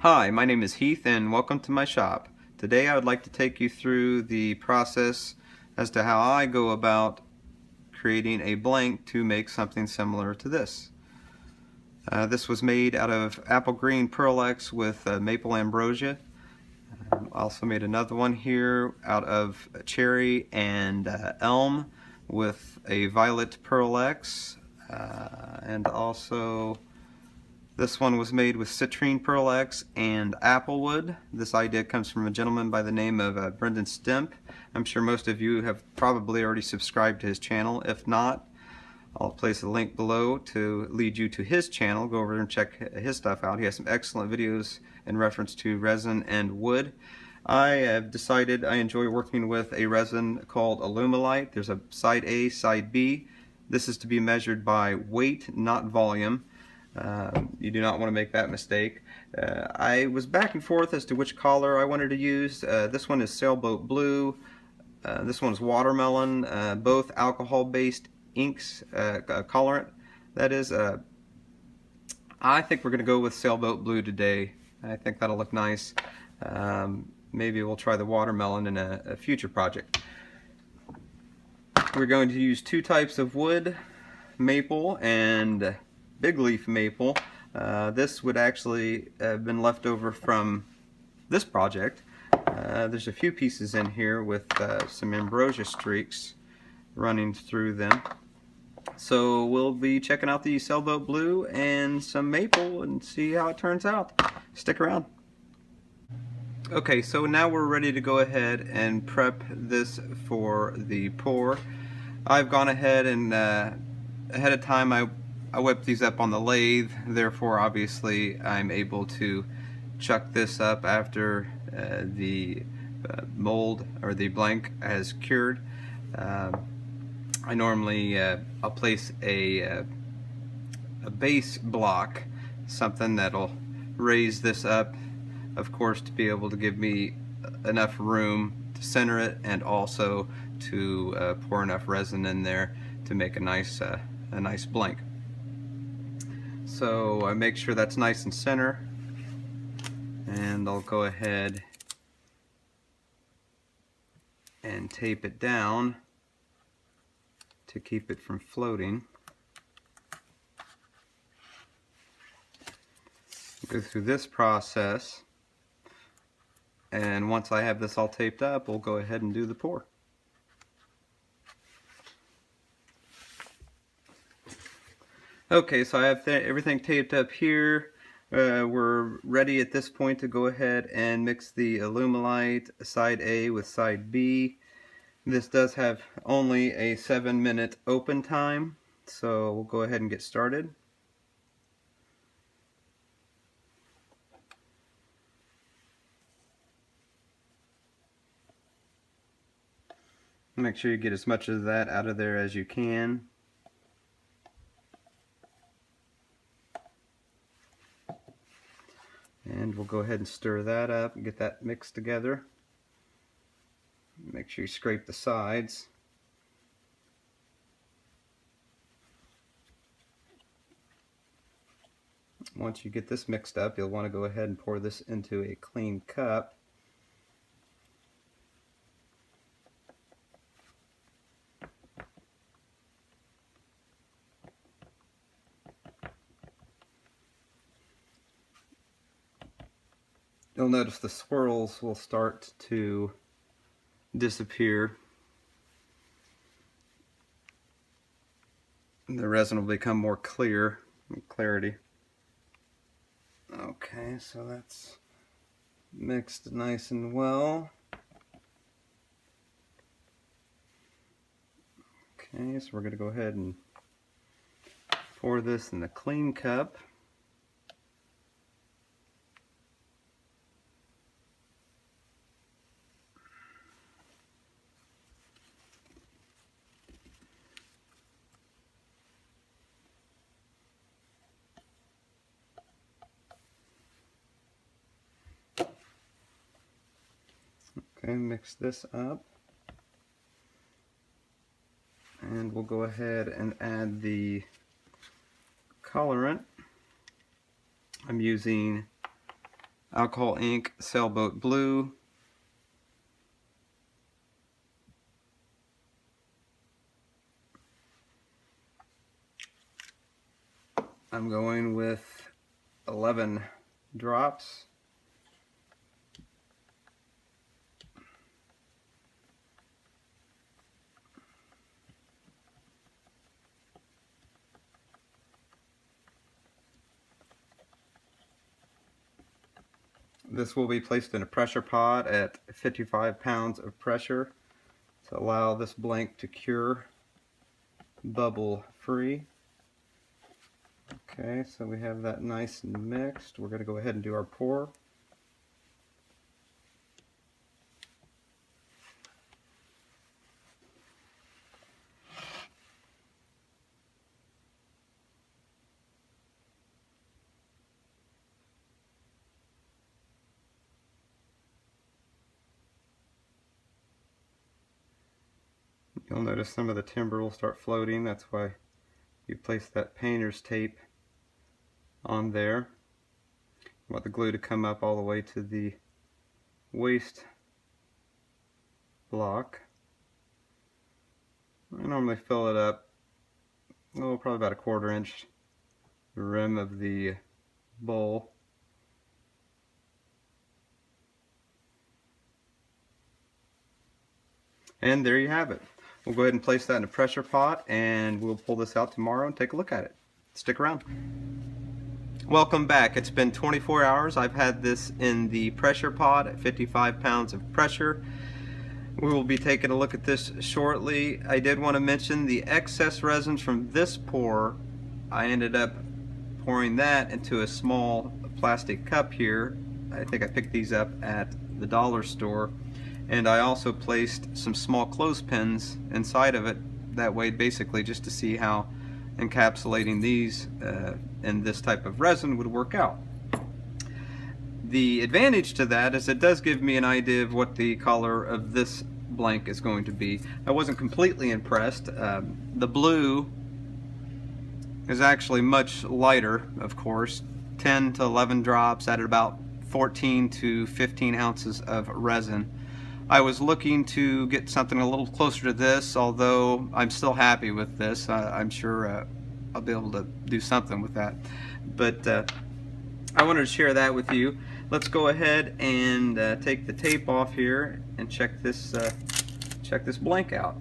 Hi, my name is Heath and welcome to my shop. Today I would like to take you through the process as to how I go about creating a blank to make something similar to this. This was made out of apple green Pearl Ex with maple ambrosia. I also made another one here out of cherry and elm with a violet Pearl Ex, and also this one was made with citrine Pearl Ex and applewood. This idea comes from a gentleman by the name of Brendan Stemp. I'm sure most of you have probably already subscribed to his channel. If not, I'll place a link below to lead you to his channel. Go over and check his stuff out. He has some excellent videos in reference to resin and wood. I have decided I enjoy working with a resin called Alumilite. There's a side A, side B. This is to be measured by weight, not volume. You do not want to make that mistake. I was back and forth as to which color I wanted to use. This one is Sailboat Blue. This one's Watermelon. Both alcohol-based inks, colorant. That is. I think we're going to go with Sailboat Blue today. I think that'll look nice. Maybe we'll try the Watermelon in a future project. We're going to use two types of wood, maple and big leaf maple. This would actually have been left over from this project. There's a few pieces in here with some ambrosia streaks running through them. So we'll be checking out the Sailboat Blue and some maple and see how it turns out. Stick around. Okay, so now we're ready to go ahead and prep this for the pour. I've gone ahead and ahead of time I whipped these up on the lathe, therefore obviously I'm able to chuck this up after the mold or the blank has cured. I normally I'll place a base block, something that'll raise this up, of course, to be able to give me enough room to center it and also to pour enough resin in there to make a nice blank. So I make sure that's nice and center, and I'll go ahead and tape it down to keep it from floating. Go through this process, and once I have this all taped up, we'll go ahead and do the pour. Okay, so I have everything taped up here. We're ready at this point to go ahead and mix the Alumilite side A with side B. This does have only a 7-minute open time, so we'll go ahead and get started. Make sure you get as much of that out of there as you can. And we'll go ahead and stir that up and get that mixed together. Make sure you scrape the sides. Once you get this mixed up, you'll want to go ahead and pour this into a clean cup. You'll notice the swirls will start to disappear. The resin will become more clear, clarity. Okay, so that's mixed nice and well. Okay, so we're going to go ahead and pour this in the clean cup. Okay, mix this up. And we'll go ahead and add the colorant. I'm using alcohol ink sailboat blue, I'm going with 11 drops. This will be placed in a pressure pot at 55 pounds of pressure to allow this blank to cure bubble free. Okay, so we have that nice and mixed. We're going to go ahead and do our pour. You'll notice some of the timber will start floating. That's why you place that painter's tape on there. You want the glue to come up all the way to the waste block. I normally fill it up, probably about a 1/4 inch, the rim of the bowl. And there you have it. We'll go ahead and place that in a pressure pot, and we'll pull this out tomorrow and take a look at it. Stick around. Welcome back. It's been 24 hours. I've had this in the pressure pot at 55 pounds of pressure. We will be taking a look at this shortly. I did want to mention the excess resins from this pour. I ended up pouring that into a small plastic cup here. I think I picked these up at the dollar store. And I also placed some small clothespins inside of it, that way basically just to see how encapsulating these in this type of resin would work out. The advantage to that is it does give me an idea of what the color of this blank is going to be. I wasn't completely impressed. The blue is actually much lighter, of course. 10 to 11 drops at about 14 to 15 ounces of resin. I was looking to get something a little closer to this, although I'm still happy with this. I'm sure I'll be able to do something with that. But I wanted to share that with you. Let's go ahead and take the tape off here and check this blank out.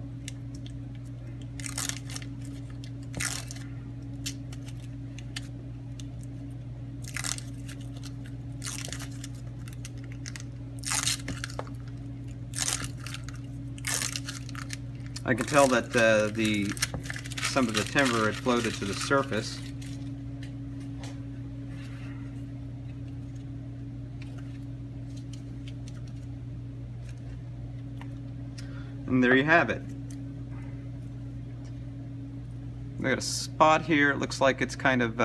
I can tell that some of the timber had floated to the surface. And there you have it. We got a spot here. It looks like it's kind of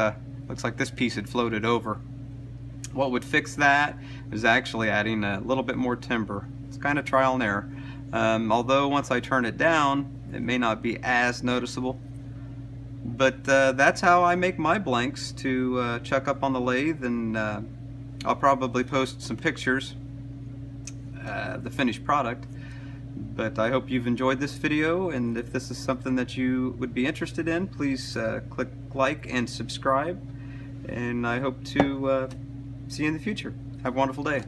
looks like this piece had floated over. What would fix that is actually adding a little bit more timber. It's kind of trial and error. Although once I turn it down, it may not be as noticeable. But that's how I make my blanks to chuck up on the lathe, and I'll probably post some pictures, the finished product. But I hope you've enjoyed this video, and if this is something that you would be interested in, please click like and subscribe, and I hope to see you in the future. Have a wonderful day.